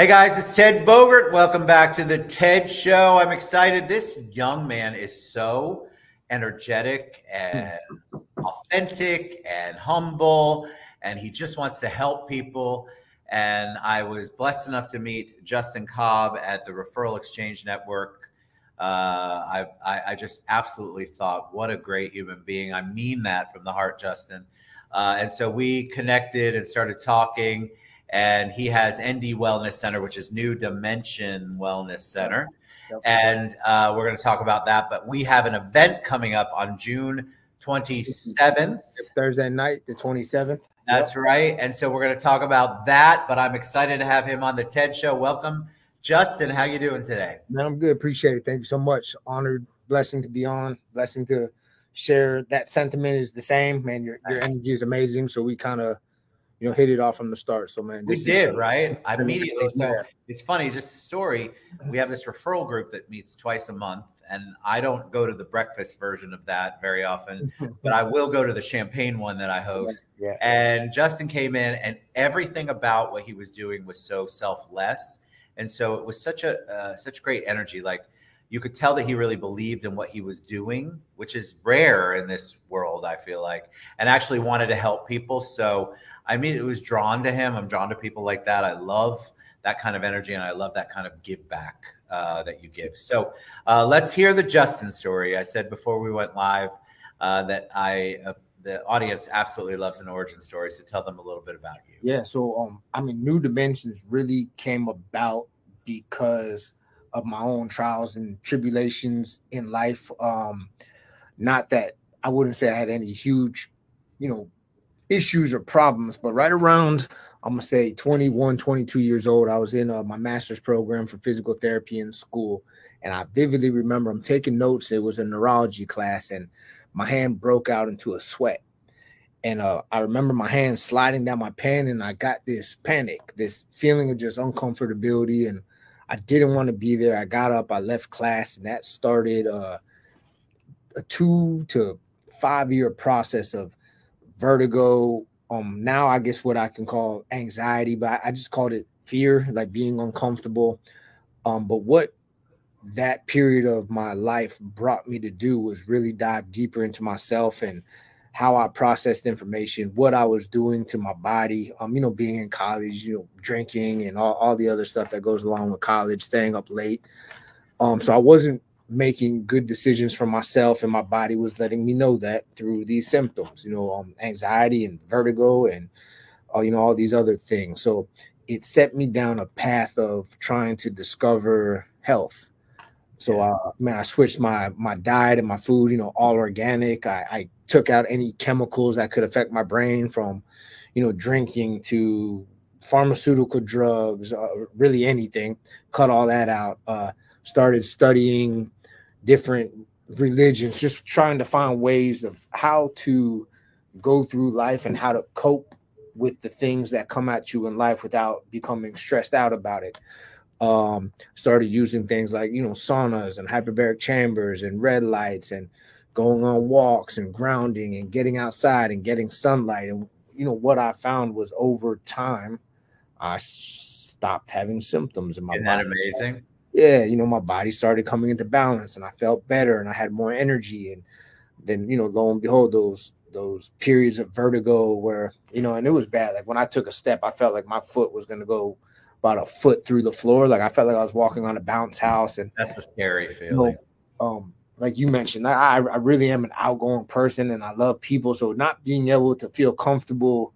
Hey guys, it's Ted Bogert. Welcome back to the Ted Show. I'm excited. This young man is so energetic and authentic and humble, and he just wants to help people. And I was blessed enough to meet Justin Cobb at the Referral Exchange Network. I just absolutely thought, what a great human being. I mean that from the heart, Justin. And so we connected and started talking. And he has ND Wellness Center, which is New Dimension Wellness Center. Yep. And we're going to talk about that. But we have an event coming up on June 27th. Thursday night, the 27th. That's right. And so we're going to talk about that. But I'm excited to have him on the TED Show. Welcome, Justin. How you doing today? Man, I'm good. Appreciate it. Thank you so much. Honored, blessing to be on, blessing to share. That sentiment is the same, man. Your energy is amazing. So we kind of hit it off from the start. So, man, we did, right? Immediately. So it's funny, just a story. We have this referral group that meets twice a month, and I don't go to the breakfast version of that very often, but I will go to the champagne one that I host. Yeah. And Justin came in, and everything about what he was doing was so selfless. And so it was such great energy. Like, you could tell that he really believed in what he was doing, which is rare in this world, I feel like, and actually wanted to help people. So I mean, it was drawn to him. I'm drawn to people like that. I love that kind of energy, and I love that kind of give back that you give. So let's hear the Justin story. I said before we went live that the audience absolutely loves an origin story. So tell them a little bit about you. Yeah. So I mean, New Dimensions really came about because of my own trials and tribulations in life. Not that I wouldn't say I had any huge, issues or problems, but right around, I'm gonna say 21, 22 years old, I was in my master's program for physical therapy in school. And I vividly remember I'm taking notes. It was a neurology class, and my hand broke out into a sweat. And I remember my hand sliding down my pen, and I got this panic, this feeling of just uncomfortability. And I didn't want to be there. I got up, I left class, and that started a 2 to 5 year process of vertigo. Now I guess what I can call anxiety, but I just called it fear, like being uncomfortable. But what that period of my life brought me to do was really dive deeper into myself and how I processed information, what I was doing to my body. Being in college, drinking and all the other stuff that goes along with college, staying up late. So I wasn't making good decisions for myself, and my body was letting me know that through these symptoms, anxiety and vertigo and, all these other things. So it set me down a path of trying to discover health. So, I switched my diet and my food, all organic. I took out any chemicals that could affect my brain, from, drinking to pharmaceutical drugs, really anything, cut all that out. Started studying different religions, just trying to find ways of how to go through life and how to cope with the things that come at you in life without becoming stressed out about it. Started using things like, saunas and hyperbaric chambers and red lights, and going on walks and grounding and getting outside and getting sunlight. And, what I found was, over time, I stopped having symptoms in my body. Isn't that amazing? Yeah, my body started coming into balance, and I felt better, and I had more energy. And then, lo and behold, those periods of vertigo where, and it was bad. Like, when I took a step, I felt like my foot was going to go about a foot through the floor. Like, I felt like I was walking on a bounce house. And that's a scary feeling. Like you mentioned, I really am an outgoing person, and I love people. So not being able to feel comfortable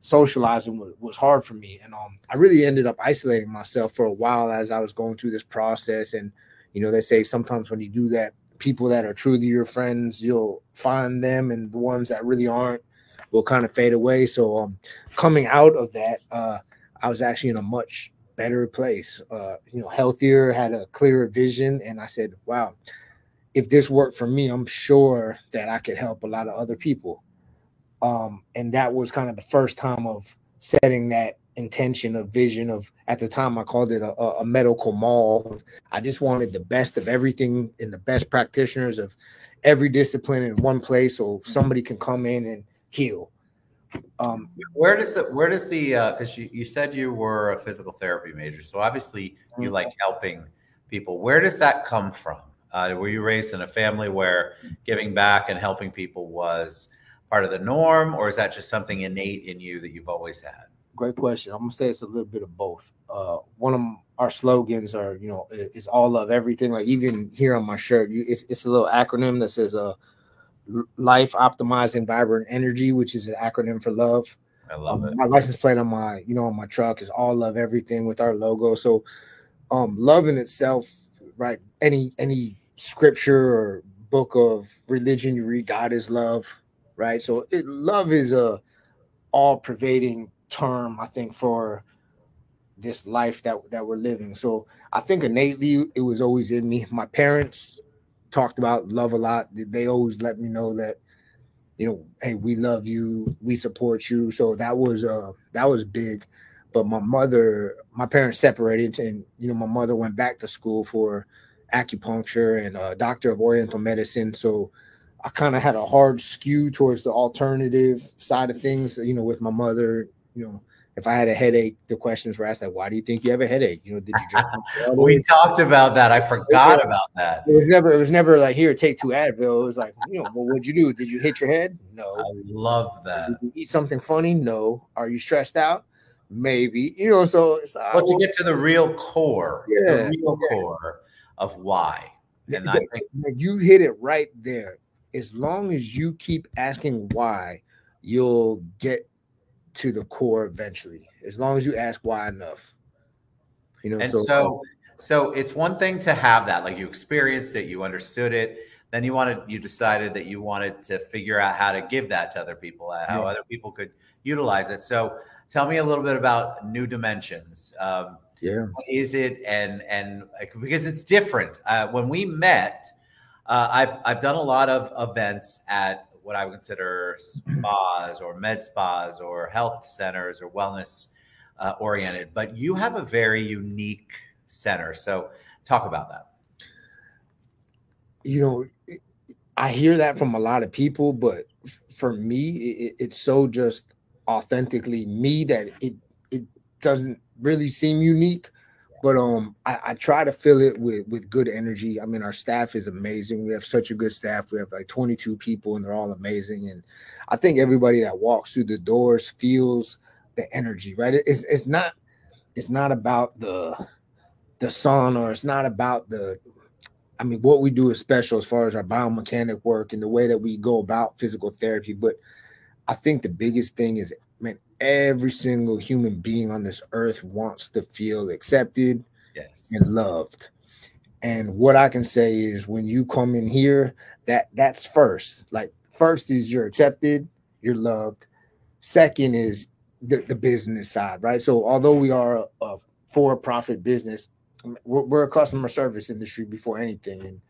socializing was hard for me. And I really ended up isolating myself for a while as I was going through this process. And they say sometimes when you do that, people that are truly your friends, you'll find them, and the ones that really aren't will kind of fade away. So coming out of that, I was actually in a much better place, healthier, had a clearer vision. And I said, wow, if this worked for me, I'm sure that I could help a lot of other people. And that was kind of the first time of setting that intention of vision of, at the time I called it a medical mall. I just wanted the best of everything and the best practitioners of every discipline in one place, so somebody can come in and heal. Where does the because you said you were a physical therapy major, so obviously you like helping people. Where does that come from? Were you raised in a family where giving back and helping people was part of the norm, or is that just something innate in you that you've always had? Great question. I'm gonna say it's a little bit of both. One of our slogans are, it's all love everything. Like even here on my shirt, it's a little acronym that says life optimizing vibrant energy, which is an acronym for love. I love it. My license plate on my on my truck is all love everything with our logo. So love in itself, right? Any scripture or book of religion you read, God is love, right? So love is a all pervading term, I think, for this life that we're living. So I think innately it was always in me. My parents talked about love a lot. They always let me know that, hey, we love you, we support you. So that was big. But my parents separated, and my mother went back to school for acupuncture and a doctor of Oriental medicine. So I kind of had a hard skew towards the alternative side of things, with my mother. If I had a headache, the questions were asked like, "Why do you think you have a headache? Did you drink water?" We talked about that. I forgot about that. It was never like, here, take 2 Advil. It was like, well, what'd you do? Did you hit your head? No. I love that. Did you eat something funny? No. Are you stressed out? Maybe. So it's like, but to get to the real core, core of why. And I think you hit it right there. As long as you keep asking why, you'll get to the core eventually. As long as you ask why enough. And so it's one thing to have that, like you experienced it, you understood it, then you decided that you wanted to figure out how to give that to other people, how other people could utilize it. So tell me a little bit about New Dimensions. What is it? And because it's different. When we met, I've done a lot of events at what I would consider spas or med spas or health centers or wellness oriented, but you have a very unique center. So talk about that. I hear that from a lot of people, but for me, it's so just authentically me that it doesn't really seem unique. But I try to fill it with good energy. I mean, our staff is amazing. We have such a good staff. We have like 22 people, and they're all amazing. And I think everybody that walks through the doors feels the energy, right? It's not about the sauna. It's not about what we do is special as far as our biomechanic work and the way that we go about physical therapy. But I think the biggest thing is, man, every single human being on this earth wants to feel accepted and loved. And what I can say is, when you come in here, that's first. Like, first is you're accepted, you're loved. Second is the business side, right? So although we are a for-profit business, we're a customer service industry before anything.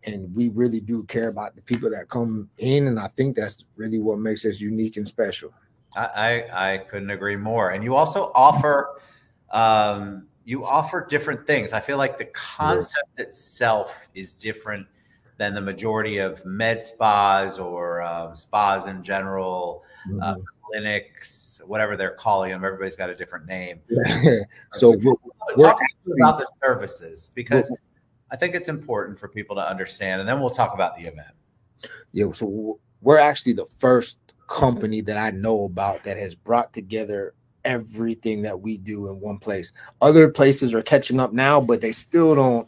And we really do care about the people that come in. And I think that's really what makes us unique and special. I couldn't agree more. And you also offer different things. I feel like the concept itself is different than the majority of med spas or spas in general, clinics, whatever they're calling them. Everybody's got a different name. So we're talking about the services, because I think it's important for people to understand, and then we'll talk about the event. Yeah, so we're actually the first company that I know about that has brought together everything that we do in one place. Other places are catching up now, but they still don't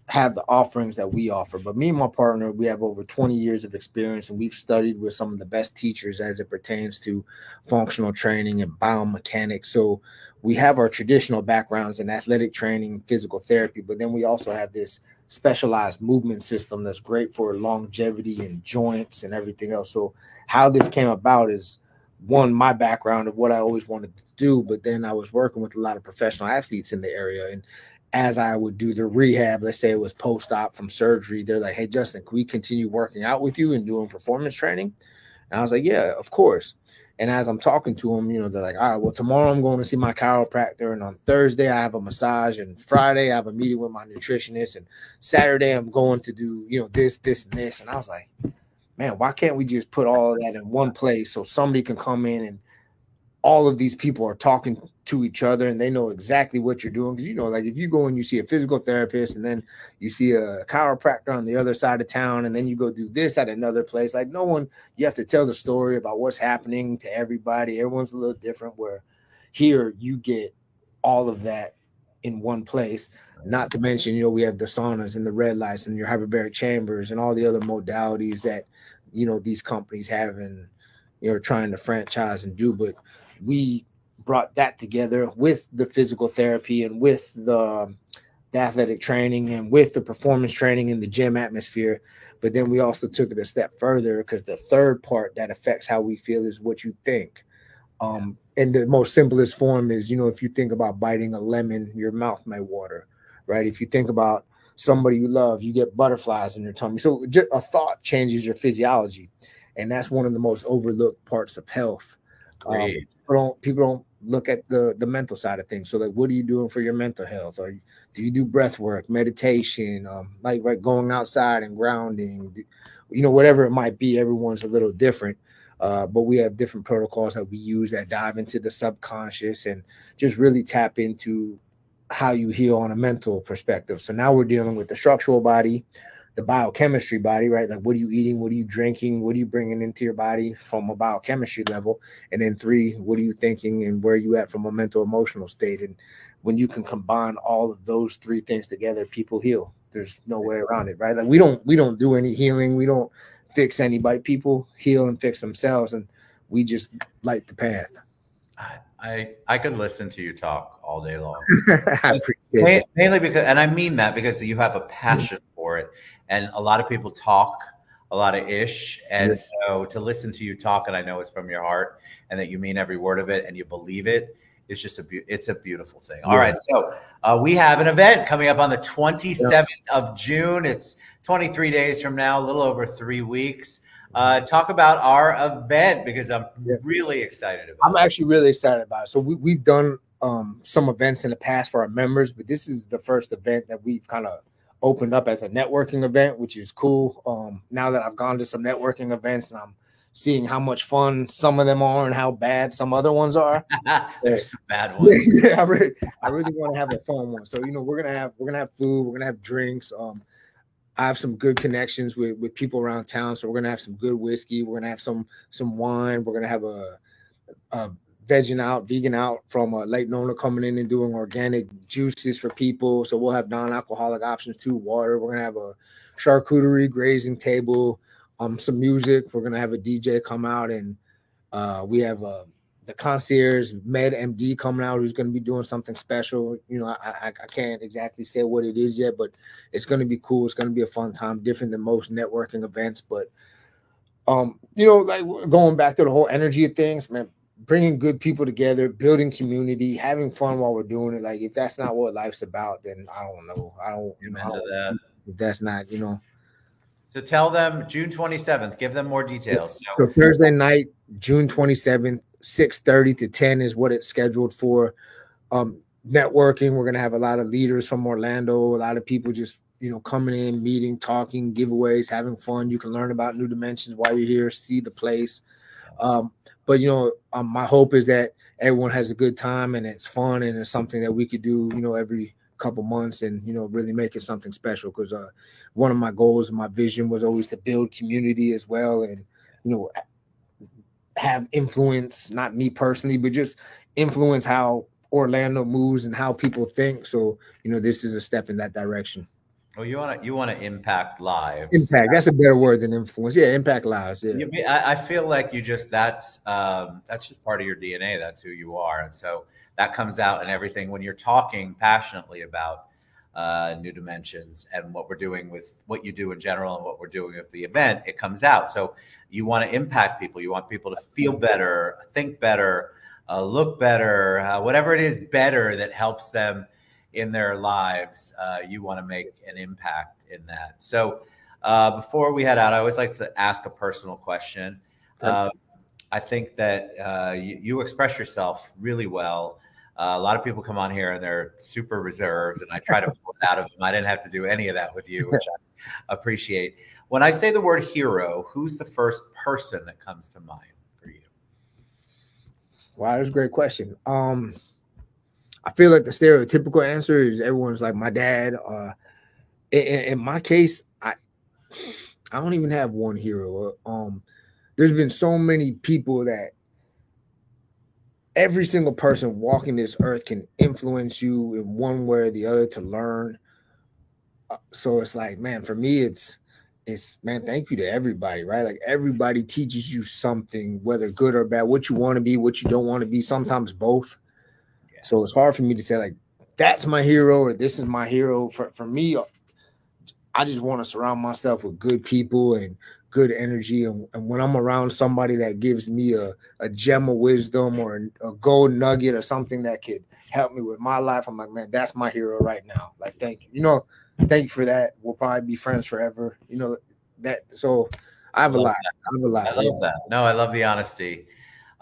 have the offerings that we offer. But me and my partner, we have over 20 years of experience, and we've studied with some of the best teachers as it pertains to functional training and biomechanics. So we have our traditional backgrounds in athletic training, physical therapy, but then we also have this specialized movement system that's great for longevity and joints and everything else. So how this came about is, one, my background of what I always wanted to do, but then I was working with a lot of professional athletes in the area. And as I would do the rehab, let's say it was post-op from surgery, they're like, "Hey, Justin, can we continue working out with you and doing performance training?" And I was like, "Yeah, of course." And as I'm talking to them, they're like, "All right, well, tomorrow I'm going to see my chiropractor, and on Thursday I have a massage, and Friday I have a meeting with my nutritionist, and Saturday I'm going to do, this, and this." And I was like, man, why can't we just put all of that in one place so somebody can come in and all of these people are talking to each other and they know exactly what you're doing? Because, you know, like if you go and you see a physical therapist and then you see a chiropractor on the other side of town and then you go do this at another place, like no one, you have to tell the story about what's happening to everybody. Everyone's a little different, where here you get all of that in one place. Not to mention, you know, we have the saunas and the red lights and your hyperbaric chambers and all the other modalities that, you know, these companies have and, you know, trying to franchise and do. But we brought that together with the physical therapy and with the athletic training and with the performance training in the gym atmosphere. But then we also took it a step further, because the third part that affects how we feel is what you think. And the most simplest form is, you know, if you think about biting a lemon, your mouth may water, right? If you think about somebody you love, you get butterflies in your tummy. So just a thought changes your physiology. And that's one of the most overlooked parts of health. People don't look at the mental side of things. So like, what are you doing for your mental health? Or do you do breath work, meditation, like going outside and grounding, you know, whatever it might be? Everyone's a little different. But we have different protocols that we use that dive into the subconscious and just really tap into how you heal on a mental perspective. So now we're dealing with the structural body, the biochemistry body, right? Like, what are you eating? What are you drinking? What are you bringing into your body from a biochemistry level? And then 3, what are you thinking and where are you at from a mental emotional state? And when you can combine all of those 3 things together, people heal. There's no way around it, right? Like we don't do any healing. We don't fix anybody. People heal and fix themselves, and we just light the path. I could listen to you talk all day long. I appreciate mainly because, and I mean that because you have a passion for it, and a lot of people talk a lot of ish, and so to listen to you talk, and I know it's from your heart, and that you mean every word of it, and you believe it. It's just it's a beautiful thing. All right, so we have an event coming up on the 27th of June. It's 23 days from now, a little over 3 weeks. Talk about our event, because I'm really excited about it. I'm actually really excited about it. So we've done some events in the past for our members, but this is the first event that we've kind of opened up as a networking event, which is cool. Now that I've gone to some networking events and I'm seeing how much fun some of them are and how bad some other ones are. There's some bad ones. Yeah, I really want to have a fun one. So, you know, we're gonna have food, we're gonna have drinks. I have some good connections with people around town, so we're gonna have some good whiskey. We're gonna have some wine. We're gonna have a vegan out from Lake Nona coming in and doing organic juices for people. So we'll have non-alcoholic options too. Water. We're gonna have a charcuterie grazing table. Some music. We're gonna have a DJ come out, and we have the concierge Med MD coming out, who's going to be doing something special. You know, I can't exactly say what it is yet, but it's going to be cool. It's going to be a fun time, different than most networking events. But you know, like going back to the whole energy of things, man, bringing good people together, building community, having fun while we're doing it. Like, if that's not what life's about, then I don't know. If that's not, you know. So tell them June 27th. Give them more details. So Thursday night, June 27th. 6:30 to 10 is what it's scheduled for. Networking, we're going to have a lot of leaders from Orlando, a lot of people just, you know, coming in, meeting, talking, giveaways, having fun. You can learn about New Dimensions while you're here, see the place. But, you know, my hope is that everyone has a good time and it's fun and it's something that we could do, you know, every couple months and, you know, really make it something special. Because one of my goals and my vision was always to build community as well, and, you know, have influence, not me personally, but just influence how Orlando moves and how people think. So, you know, this is a step in that direction. Oh, you want to impact lives. Impact. That's a better word than influence. Yeah, impact lives. Yeah. I feel like you just that's just part of your DNA. That's who you are, and so that comes out in everything when you're talking passionately about New Dimensions and what we're doing with what you do in general and what we're doing with the event. It comes out. So you want to impact people. You want people to feel better, think better, look better, whatever it is better that helps them in their lives. You want to make an impact in that. So before we head out, I always like to ask a personal question. I think that you express yourself really well. A lot of people come on here and they're super reserved, and I try to pull it out of them. I didn't have to do any of that with you, which I appreciate. When I say the word hero, who's the first person that comes to mind for you? Wow, that's a great question. I feel like the stereotypical answer is everyone's like my dad. In my case, I don't even have one hero. There's been so many people that every single person walking this earth can influence you in one way or the other to learn. So it's like, man, for me, it's man, thank you to everybody, right? Like everybody teaches you something, whether good or bad, what you want to be, what you don't want to be, sometimes both. Yeah. So it's hard for me to say like, that's my hero or this is my hero. For me, I just want to surround myself with good people and good energy. And when I'm around somebody that gives me a gem of wisdom or a gold nugget or something that could help me with my life, I'm like, man, that's my hero right now. Like, thank you. Thank you for that. We'll probably be friends forever. That. So I have a lot. I love that. No, I love the honesty.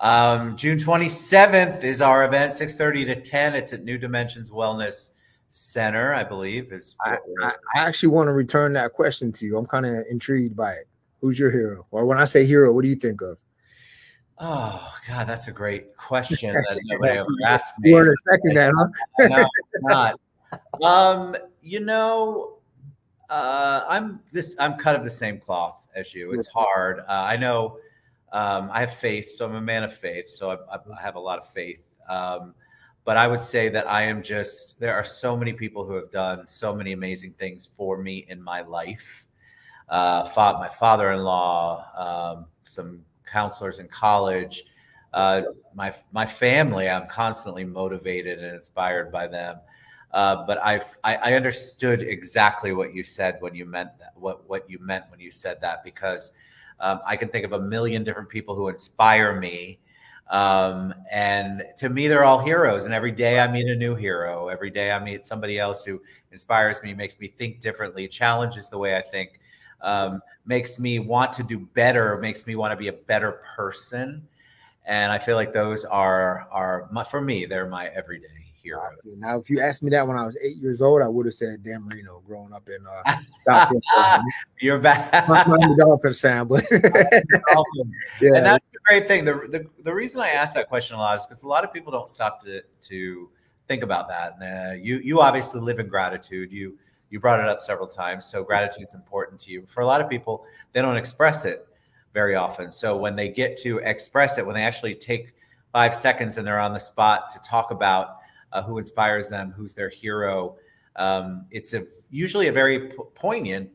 June 27th is our event, 6:30 to 10. It's at New Dimensions Wellness Center, I believe. I actually want to return that question to you. I'm kind of intrigued by it. Who's your hero? Or when I say hero, what do you think of? Oh God, that's a great question that nobody ever asked me. You weren't expecting that, huh? No, not. I'm kind of the same cloth as you. It's hard. I know I have faith, so I'm a man of faith. So I have a lot of faith. But I would say that there are so many people who have done so many amazing things for me in my life. My father-in-law, some counselors in college, my family, I'm constantly motivated and inspired by them. But I understood exactly what you said when you meant that, what you meant when you said that, because I can think of a million different people who inspire me. And to me, they're all heroes. And every day I meet a new hero. Every day I meet somebody else who inspires me, makes me think differently, challenges the way I think, makes me want to do better, makes me want to be a better person. And I feel like those for me, they're my everyday heroes. Now, if you asked me that when I was 8 years old, I would have said Dan Marino growing up in South Carolina. You're back. I'm a Dolphins fan, but yeah. And that's the great thing. The reason I ask that question a lot is because a lot of people don't stop to think about that. You obviously live in gratitude. You brought it up several times. So gratitude is important to you. For a lot of people, they don't express it very often. So when they get to express it, when they actually take 5 seconds and they're on the spot to talk about who inspires them, who's their hero, it's usually a very poignant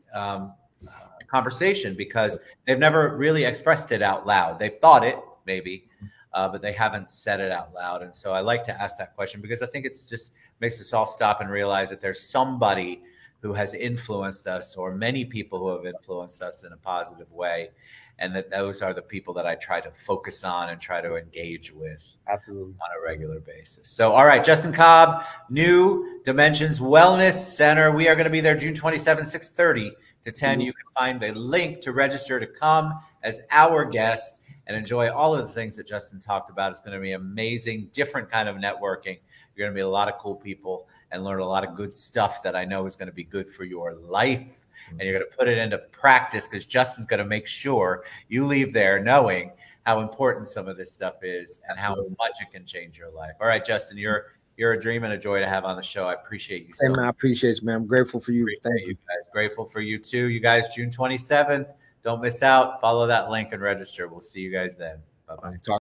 conversation because they've never really expressed it out loud. They've thought it maybe, but they haven't said it out loud. And so I like to ask that question because I think it's just makes us all stop and realize that there's somebody who has influenced us, or many people who have influenced us in a positive way. And that those are the people that I try to focus on and try to engage with absolutely on a regular basis. So, all right, Justin Cobb, New Dimensions Wellness Center. We are going to be there June 27th, 6:30 to 10. You can find the link to register to come as our guest and enjoy all of the things that Justin talked about. It's going to be amazing, different kind of networking. You're going to meet a lot of cool people and learn a lot of good stuff that I know is going to be good for your life. And you're going to put it into practice because Justin's going to make sure you leave there knowing how important some of this stuff is and how much it can change your life. All right, Justin, you're a dream and a joy to have on the show. I appreciate you so much. I appreciate you, man. I'm grateful for you. Thank you, guys. Grateful for you too. You guys, June 27th. Don't miss out. Follow that link and register. We'll see you guys then. Bye-bye.